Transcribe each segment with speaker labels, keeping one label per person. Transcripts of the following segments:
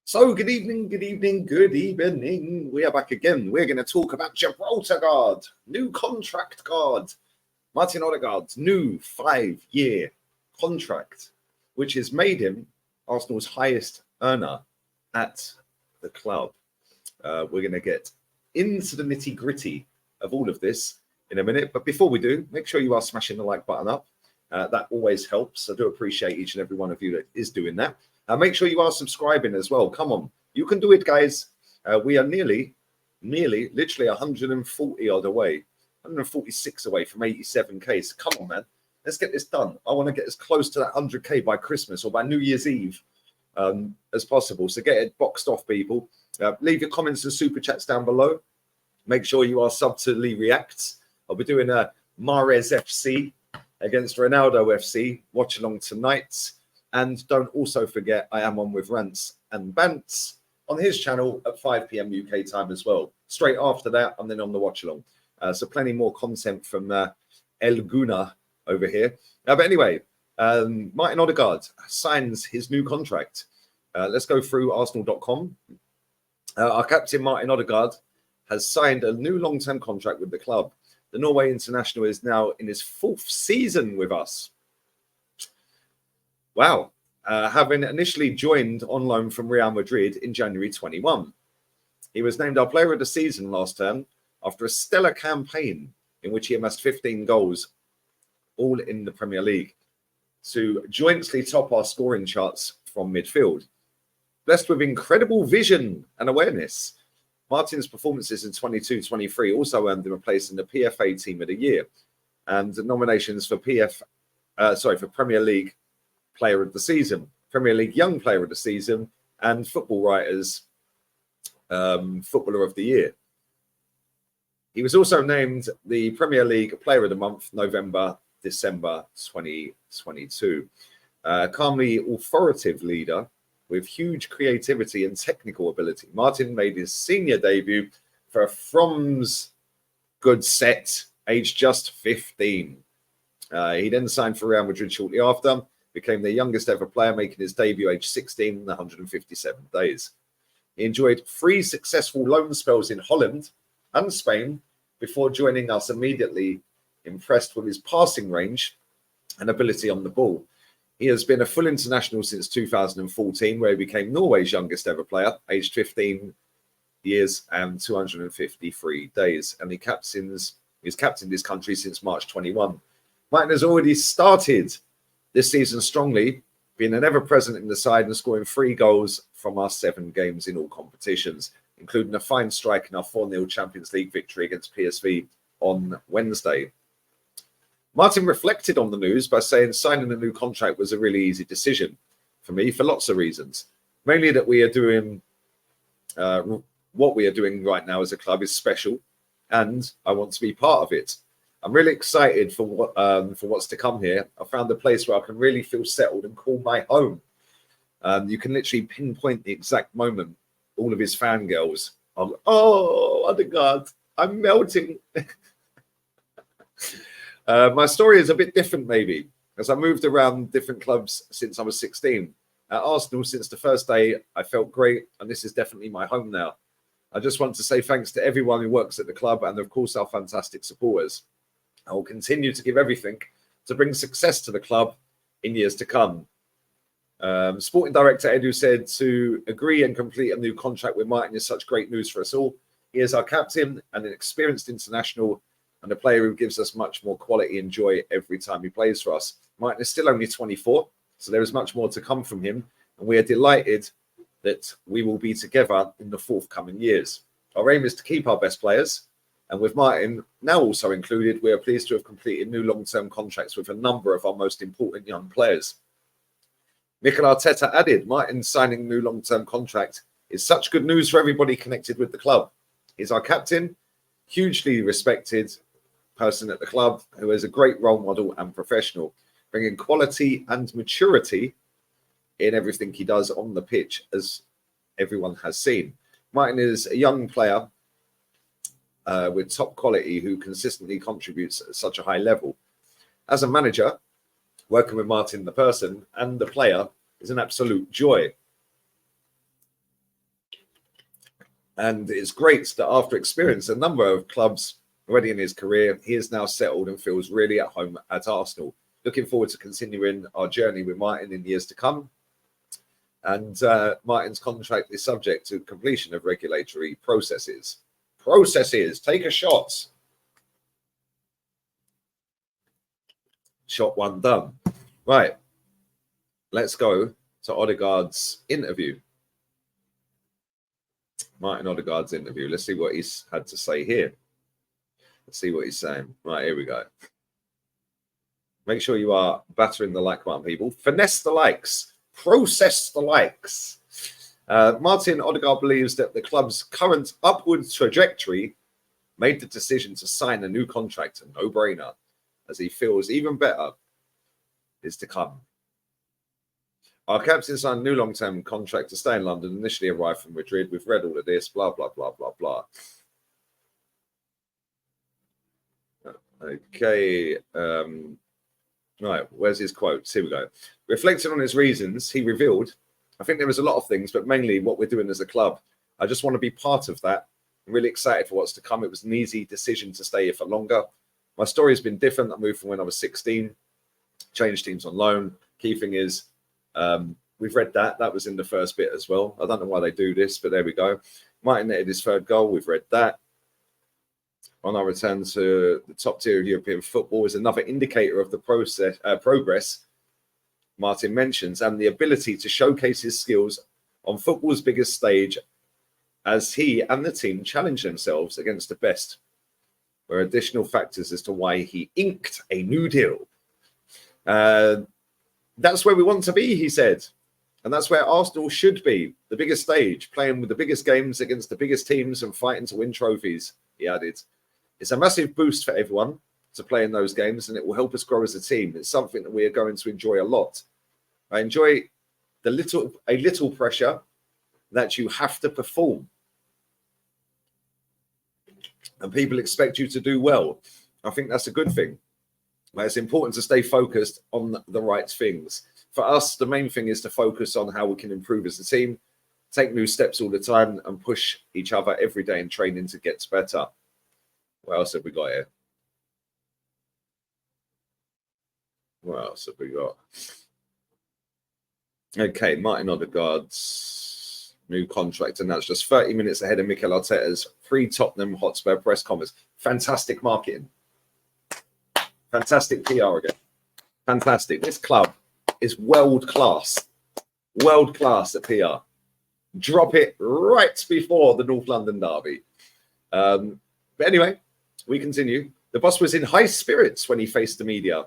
Speaker 1: So, good evening, good evening, good evening. We are back again. We're going to talk about Gibraltar guard, new contract guard, Martin Odegaard's new 5-year contract, which has made him Arsenal's highest earner at the club. We're going to get into the nitty gritty of all of this in a minute. But before we do, make sure you are smashing the like button up. That always helps. I do appreciate each and every one of you that is doing that. Make sure you are subscribing as well. Come on. You can do it, guys. We are nearly, literally 140 odd away, 146 away from 87K. So come on, man. Let's get this done. I want to get as close to that 100K by Christmas or by New Year's Eve as possible. So get it boxed off, people. Leave your comments and super chats down below. Make sure you are sub to Lee Reacts. I'll be doing a Mahrez FC against Ronaldo FC. Watch along tonight. And don't also forget, I am on with Rants and Bants on his channel at 5 p.m. UK time as well. Straight after that, I'm then on the watch along. So plenty more content from El Guna over here. But anyway, Martin Odegaard signs his new contract. Let's go through Arsenal.com. Our captain, Martin Odegaard, has signed a new long-term contract with the club. The Norway international is now in his 4th season with us. Wow. Having initially joined on loan from Real Madrid in January 21. He was named our player of the season last term after a stellar campaign in which he amassed 15 goals, all in the Premier League, to jointly top our scoring charts from midfield. Blessed with incredible vision and awareness, Martin's performances in 22-23 also earned him a place in the PFA Team of the Year and nominations for Premier League Player of the Season, Premier League Young Player of the Season, and Football Writers Footballer of the Year. He was also named the Premier League Player of the Month, November-December 2022. Calmly authoritative leader with huge creativity and technical ability, Martin made his senior debut for a From's good set, aged just 15. He then signed for Real Madrid shortly after, became the youngest ever player, making his debut age 16 in 157 days. He enjoyed 3 successful loan spells in Holland and Spain before joining us immediately, impressed with his passing range and ability on the ball. He has been a full international since 2014, where he became Norway's youngest ever player, aged 15 years and 253 days. And he's captained his country since March 21. Martin has already started this season strongly, being an ever-present in the side and scoring 3 goals from our 7 games in all competitions, including a fine strike in our 4-0 Champions League victory against PSV on Wednesday. Martin reflected on the news by saying signing a new contract was a really easy decision for me for lots of reasons. Mainly that we are doing what we are doing right now as a club is special, and I want to be part of it. I'm really excited for what's to come here. I found a place where I can really feel settled and call my home. You can literally pinpoint the exact moment all of his fangirls are, oh, Odegaard, I'm melting. My story is a bit different, maybe, as I moved around different clubs since I was 16. At Arsenal, since the first day, I felt great, and this is definitely my home now. I just want to say thanks to everyone who works at the club and, of course, our fantastic supporters. I will continue to give everything to bring success to the club in years to come. Sporting director Edu said to agree and complete a new contract with Martin is such great news for us all. He is our captain and an experienced international and a player who gives us much more quality and joy every time he plays for us. Martin is still only 24, so there is much more to come from him, and we are delighted that we will be together in the forthcoming years. Our aim is to keep our best players, and with Martin now also included, we are pleased to have completed new long-term contracts with a number of our most important young players. Mikel Arteta added, Martin signing a new long-term contract is such good news for everybody connected with the club. He's our captain, hugely respected person at the club, who is a great role model and professional, bringing quality and maturity in everything he does on the pitch, as everyone has seen. Martin is a young player with top quality who consistently contributes at such a high level. As a manager, working with Martin, the person, and the player is an absolute joy. And it's great that after experiencing a number of clubs already in his career, he is now settled and feels really at home at Arsenal. Looking forward to continuing our journey with Martin in years to come. And Martin's contract is subject to completion of regulatory processes. Take a shot. Shot one done. Right. Let's go to Odegaard's interview. Martin Odegaard's interview. Let's see what he's had to say here. Let's see what he's saying. Right, here we go. Make sure you are battering the like button, people. Finesse the likes. Process the likes. Martin Odegaard believes that the club's current upward trajectory made the decision to sign a new contract a no-brainer, as he feels even better is to come. Our captain signed a new long-term contract to stay in London, initially arrived from Madrid. We've read all of this, blah, blah, blah, blah, blah. Okay. Right, where's his quotes? Here we go. Reflecting on his reasons, he revealed, I think there was a lot of things, but mainly what we're doing as a club. I just want to be part of that. I'm really excited for what's to come. It was an easy decision to stay here for longer. My story has been different. I moved from when I was 16, changed teams on loan. Key thing is, we've read that. That was in the first bit as well. I don't know why they do this, but there we go. Martin netted his third goal. We've read that. On our return to the top tier of European football is another indicator of the progress Martin mentions, and the ability to showcase his skills on football's biggest stage as he and the team challenge themselves against the best. Were additional factors as to why he inked a new deal. That's where we want to be, he said. And that's where Arsenal should be, the biggest stage, playing with the biggest games against the biggest teams and fighting to win trophies, he added. It's a massive boost for everyone to play in those games, and it will help us grow as a team. It's something that we are going to enjoy a lot. I enjoy a little pressure that you have to perform. And people expect you to do well. I think that's a good thing. But it's important to stay focused on the right things. For us, the main thing is to focus on how we can improve as a team, take new steps all the time, and push each other every day in training to get better. What else have we got here? What else have we got? Okay, Martin Odegaard's new contract, and that's just 30 minutes ahead of Mikel Arteta's pre-Tottenham Hotspur press conference. Fantastic marketing. Fantastic PR again. Fantastic. This club is world class. World class at PR. Drop it right before the North London derby. But anyway, we continue. The boss was in high spirits when he faced the media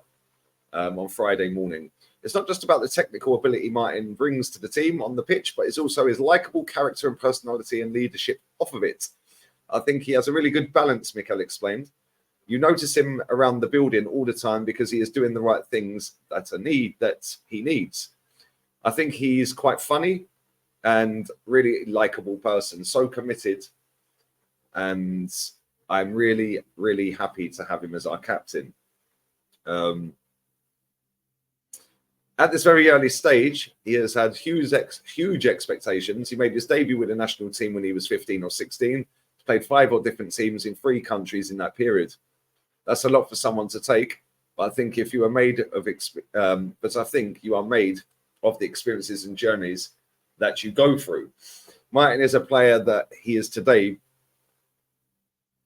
Speaker 1: on Friday morning. It's not just about the technical ability Martin brings to the team on the pitch, but it's also his likable character and personality and leadership off of it. I think he has a really good balance, Mikel explained. You notice him around the building all the time because he is doing the right things that he needs. I think he's quite funny and really likable person, so committed. And I'm really, really happy to have him as our captain. At this very early stage, he has had huge expectations. He made his debut with the national team when he was 15 or 16. Played 5 or different teams in 3 countries in that period. That's a lot for someone to take. But I think if you are made of, I think you are made of the experiences and journeys that you go through. Martin is a player that he is today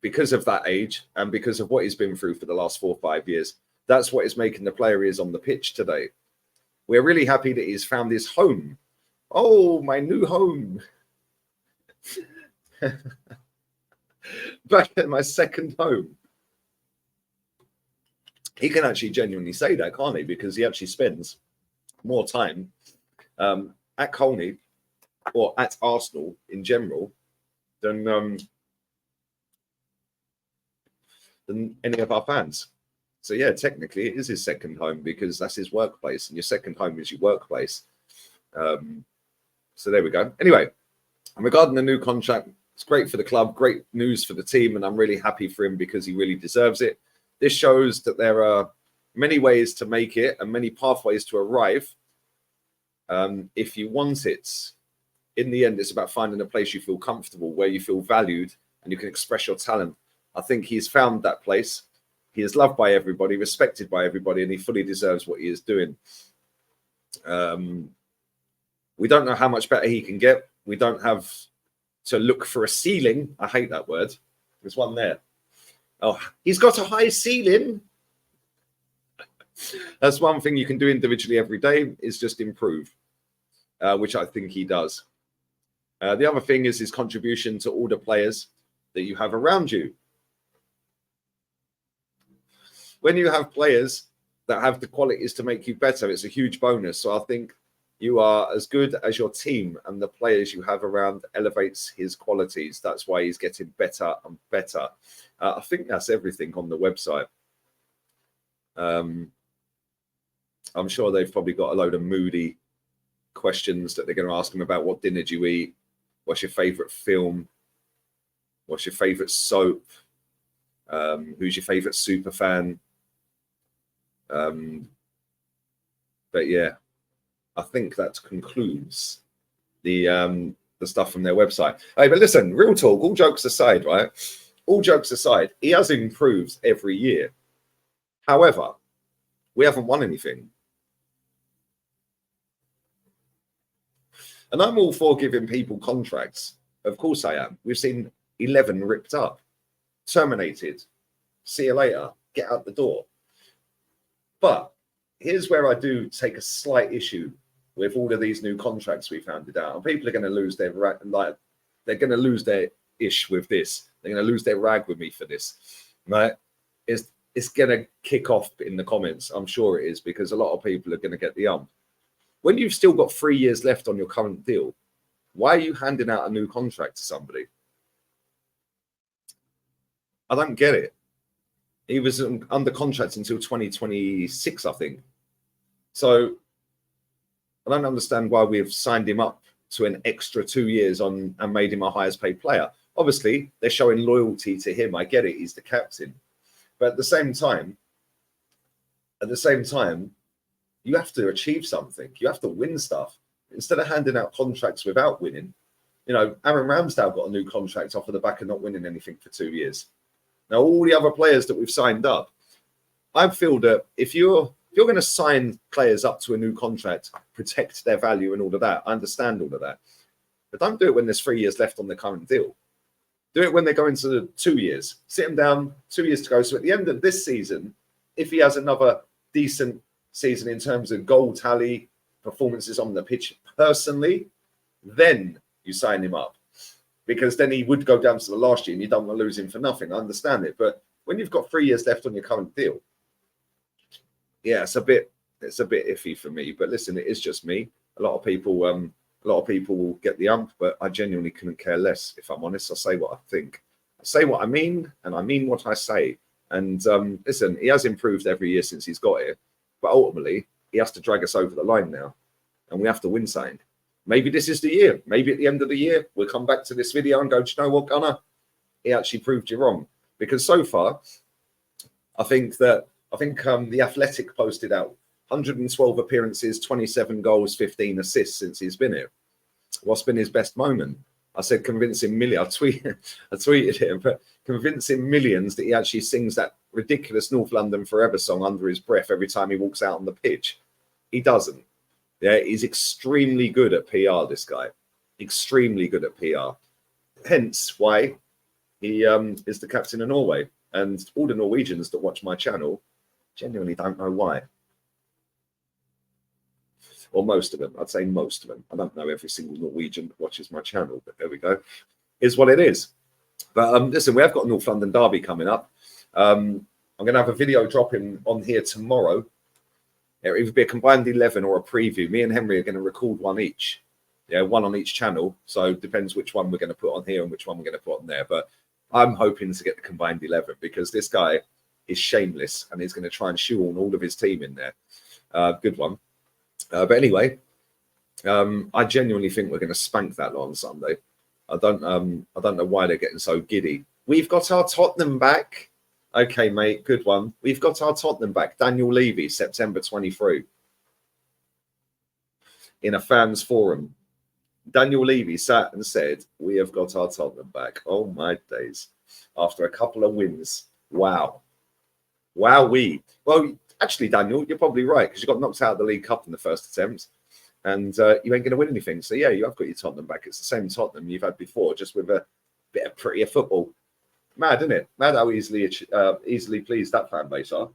Speaker 1: because of that age and because of what he's been through for the last 4 or 5 years. That's what is making the player he is on the pitch today. We're really happy that he's found his home. Oh, my new home. Back at my second home. He can actually genuinely say that, can't he? Because he actually spends more time at Colney or at Arsenal in general than any of our fans. So, yeah, technically it is his second home because that's his workplace, and your second home is your workplace. So there we go. Anyway, regarding the new contract, it's great for the club, great news for the team, and I'm really happy for him because he really deserves it. This shows that there are many ways to make it and many pathways to arrive if you want it. in the end, it's about finding a place you feel comfortable, where you feel valued and you can express your talent. I think he's found that place. He is loved by everybody, respected by everybody, and he fully deserves what he is doing. We don't know how much better he can get. We don't have to look for a ceiling. I hate that word. There's one there. Oh, he's got a high ceiling. That's one thing you can do individually every day, is just improve, which I think he does. The other thing is his contribution to all the players that you have around you. When you have players that have the qualities to make you better, it's a huge bonus. So I think you are as good as your team, and the players you have around elevates his qualities. That's why he's getting better and better. I think that's everything on the website. I'm sure they've probably got a load of moody questions that they're going to ask him about. What dinner do you eat? What's your favorite film? What's your favorite soap? Who's your favorite super fan? But yeah, I think that concludes the stuff from their website. Hey, but listen, real talk, all jokes aside, right? All jokes aside, he has improved every year. However, we haven't won anything. And I'm all for giving people contracts. Of course I am. We've seen 11 ripped up, terminated. See you later. Get out the door. But here's where I do take a slight issue with all of these new contracts we've handed out. And people are going to lose their they're going to lose their ish with this. They're going to lose their rag with me for this, right? It's going to kick off in the comments. I'm sure it is, because a lot of people are going to get the ump. When you've still got 3 years left on your current deal, why are you handing out a new contract to somebody? I don't get it. He was under contract until 2026, I think. So I don't understand why we've signed him up to an extra 2 years on and made him our highest paid player. Obviously, they're showing loyalty to him. I get it. He's the captain. But at the same time, you have to achieve something. You have to win stuff. Instead of handing out contracts without winning, Aaron Ramsdale got a new contract off of the back of not winning anything for 2 years. Now, all the other players that we've signed up, I feel that if you're going to sign players up to a new contract, protect their value and all of that, I understand all of that. But don't do it when there's 3 years left on the current deal. Do it when they go into the 2 years. Sit him down, 2 years to go. So at the end of this season, if he has another decent season in terms of goal tally, performances on the pitch personally, then you sign him up. Because then he would go down to the last year and you don't want to lose him for nothing. I understand it. But when you've got 3 years left on your current deal, yeah, it's a bit iffy for me. But listen, it is just me. A lot of people will get the ump, but I genuinely couldn't care less. If I'm honest, I say what I think. I say what I mean, and I mean what I say. And listen, he has improved every year since he's got here. But ultimately, he has to drag us over the line now. And we have to win something. Maybe this is the year. Maybe at the end of the year, we'll come back to this video and go, do you know what, Gunnar? He actually proved you wrong. Because so far, I think The Athletic posted out 112 appearances, 27 goals, 15 assists since he's been here. What's been his best moment? I said convincing millions. I tweeted him, but convincing millions that he actually sings that ridiculous North London Forever song under his breath every time he walks out on the pitch. He doesn't. Yeah, he's extremely good at PR, this guy. Extremely good at PR. Hence why he is the captain of Norway. And all the Norwegians that watch my channel genuinely don't know why. Or most of them. I'd say most of them. I don't know every single Norwegian that watches my channel, but there we go. Is what it is. But listen, we have got a North London derby coming up. I'm going to have a video dropping on here tomorrow. It'll either be a combined 11 or a preview. Me and Henry are going to record one each. Yeah, one on each channel. So it depends which one we're going to put on here and which one we're going to put on there. But I'm hoping to get the combined 11 because this guy is shameless and he's going to try and shoehorn all of his team in there. Good one. But anyway, I genuinely think we're going to spank that lot on Sunday. I don't know why they're getting so giddy. We've got our Tottenham back. Okay, mate, good one. We've got our Tottenham back. Daniel Levy, September 23. In a fans forum. Daniel Levy sat and said, "We have got our Tottenham back." Oh my days! After a couple of wins, wow, wowee. Well, actually, Daniel, you're probably right because you got knocked out of the League Cup in the first attempt, and you ain't going to win anything. So yeah, you have got your Tottenham back. It's the same Tottenham you've had before, just with a bit of prettier football. Mad, isn't it? Mad how easily pleased that fan base are.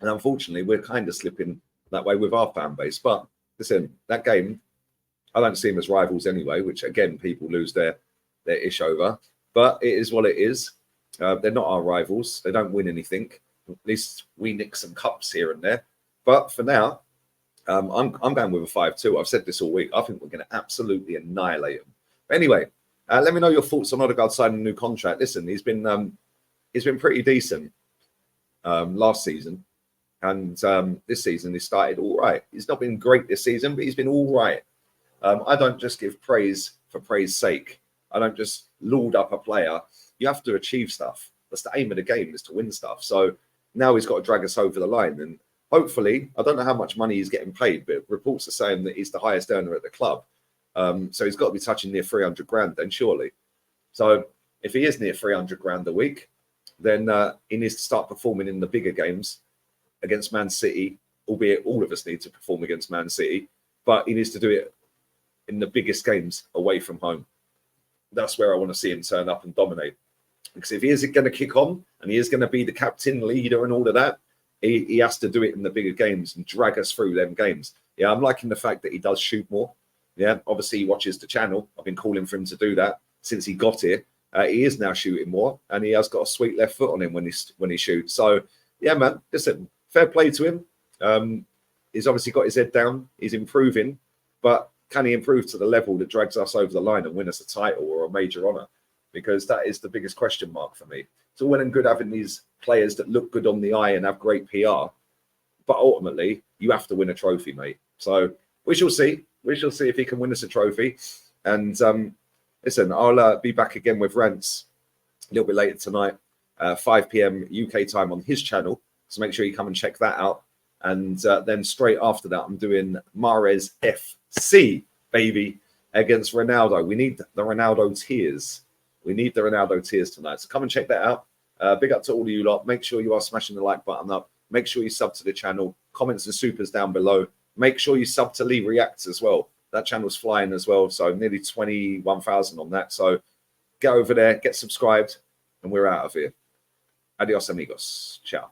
Speaker 1: And unfortunately, we're kind of slipping that way with our fan base. But listen, that game, I don't see them as rivals anyway, which again, people lose their ish over. But it is what it is. They're not our rivals. They don't win anything. At least we nick some cups here and there. But for now, I'm going with a 5-2. I've said this all week. I think we're going to absolutely annihilate them. But anyway, let me know your thoughts on Odegaard signing a new contract. Listen, he's been pretty decent last season, and this season he started all right. He's not been great this season, but he's been all right. I don't just give praise for praise sake. I don't just laud up a player. You have to achieve stuff. That's the aim of the game, is to win stuff. So now he's got to drag us over the line, and hopefully, I don't know how much money he's getting paid, but reports are saying that he's the highest earner at the club. So he's got to be touching near 300 grand then, surely. So if he is near 300 grand a week, then he needs to start performing in the bigger games against Man City, albeit all of us need to perform against Man City, but he needs to do it in the biggest games away from home. That's where I want to see him turn up and dominate. Because if he is going to kick on and he is going to be the captain, leader and all of that, he has to do it in the bigger games and drag us through them games. Yeah, I'm liking the fact that he does shoot more. Yeah, obviously he watches the channel. I've been calling for him to do that since he got here. He is now shooting more, and he has got a sweet left foot on him when he shoots. So yeah, man, listen, fair play to him. He's obviously got his head down. He's improving, but can he improve to the level that drags us over the line and win us a title or a major honour? Because that is the biggest question mark for me. It's all well and good having these players that look good on the eye and have great PR, but ultimately you have to win a trophy, mate. So we shall see. We shall see if he can win us a trophy. And listen, I'll be back again with rants a little bit later tonight, 5 p.m. UK time on his channel. So make sure you come and check that out. And then straight after that, I'm doing Mahrez FC, baby, against Ronaldo. We need the Ronaldo tears. We need the Ronaldo tears tonight. So come and check that out. Big up to all of you lot. Make sure you are smashing the like button up. Make sure you sub to the channel. Comments and supers down below. Make sure you sub to Lee Reacts as well. That channel's flying as well. So nearly 21,000 on that. So get over there, get subscribed, and we're out of here. Adios, amigos. Ciao.